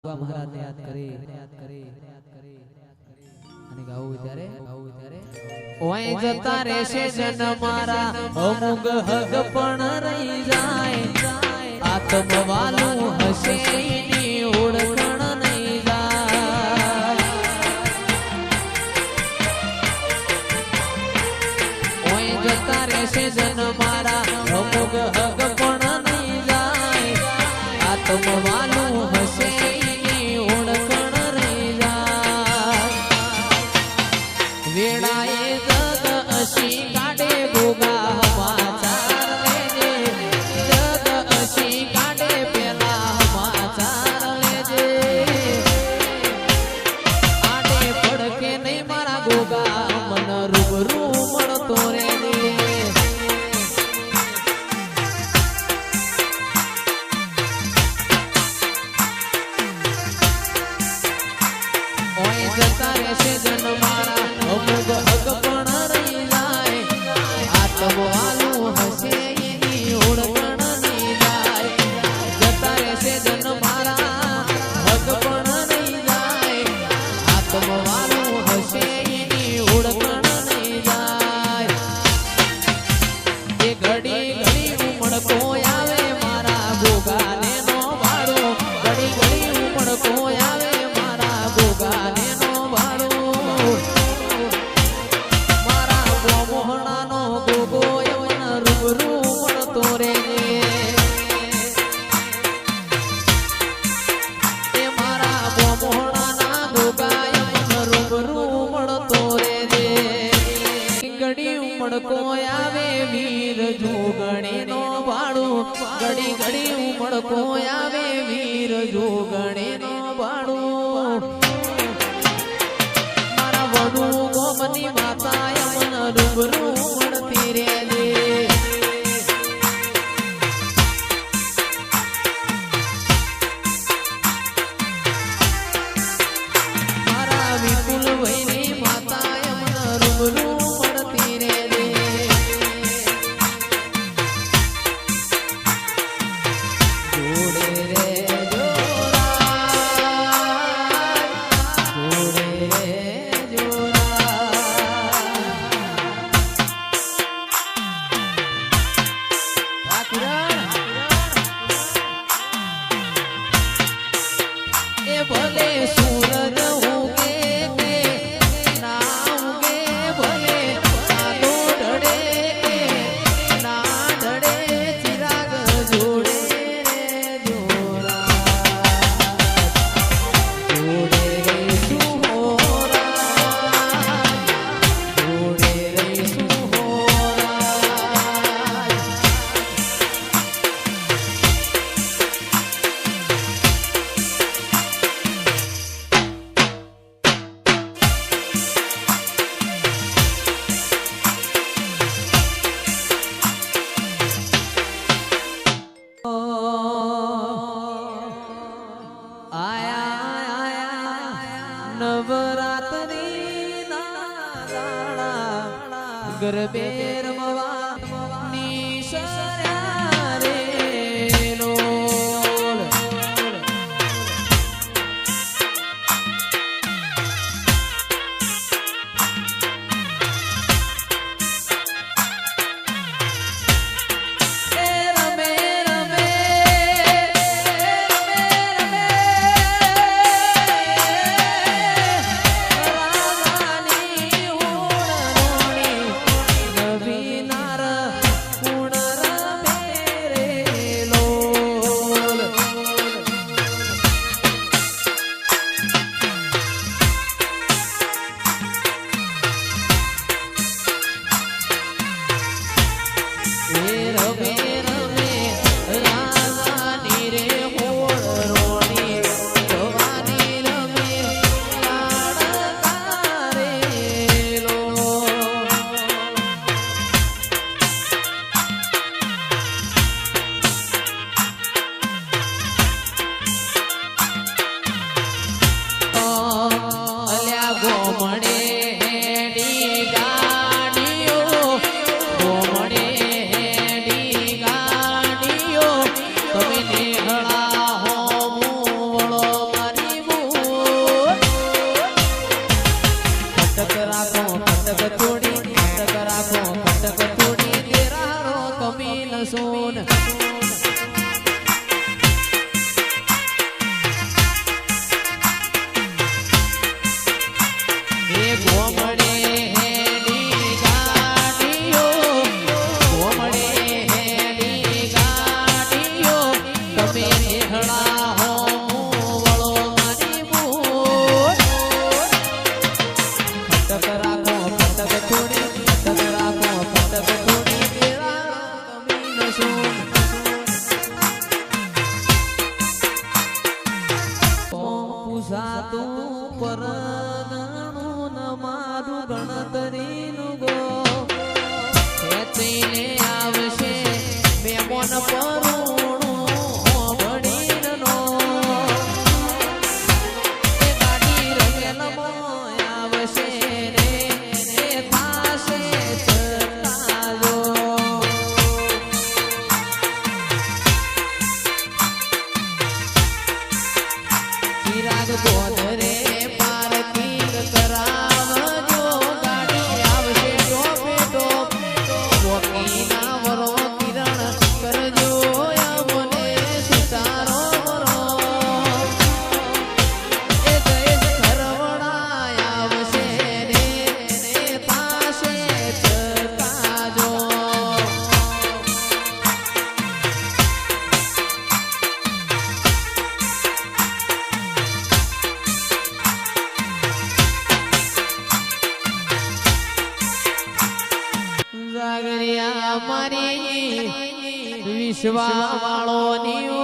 મહારાજને યાદ કરી અને ગાવું ત્યારે ઓય જતા રહેશે જન મારા અમુગ હગ પણ રહી જાય આત્મવાલું હશે ની ઓળખણ નહીં જાય ઓય જતા રહેશે જન મારા અમુગ હગ પણ નહીં જાય આત્મવાલું હશે ઘડી ઘડી ઉમળકો આવે વીર જોગણે નો બાળો મારા વડુ ગોમની માતા મન રૂબરૂ મળતી રે મારા વિપુલ વૈરી માતા મન રૂબરૂ મળતી રે ભલે સૂરજ ઉગે કે ના ઉગે ભલે ચાંદો ઢળે કે ના ઢળે ચિરાગ જોડે રે જોરા જોડે રે સુહોરા જોડે રે સુહોરા નવરાત્રી ના દાડા ગરબે રમવા નિશર્યા રે લોલ be સાતું પરગણું ન મારું ગણતરીનું ગો ખેંચીને આવશે મેમોન પરુણું હોબડીનો એ ગાડી રંગેલમાં આવશે રે એ થાશે ચકાલો ચિરાગ ગોધરે પાર્કિંગ કરાવજો ગાડી આવશે ટોપે ટોપ વકીના વરો કિરણ કરજો મને સિતારો વરો એ દેશ ઘરવડા આવશે રે થાશે ચકાજો જાગરિયા મારી વિશ્વા વાળોની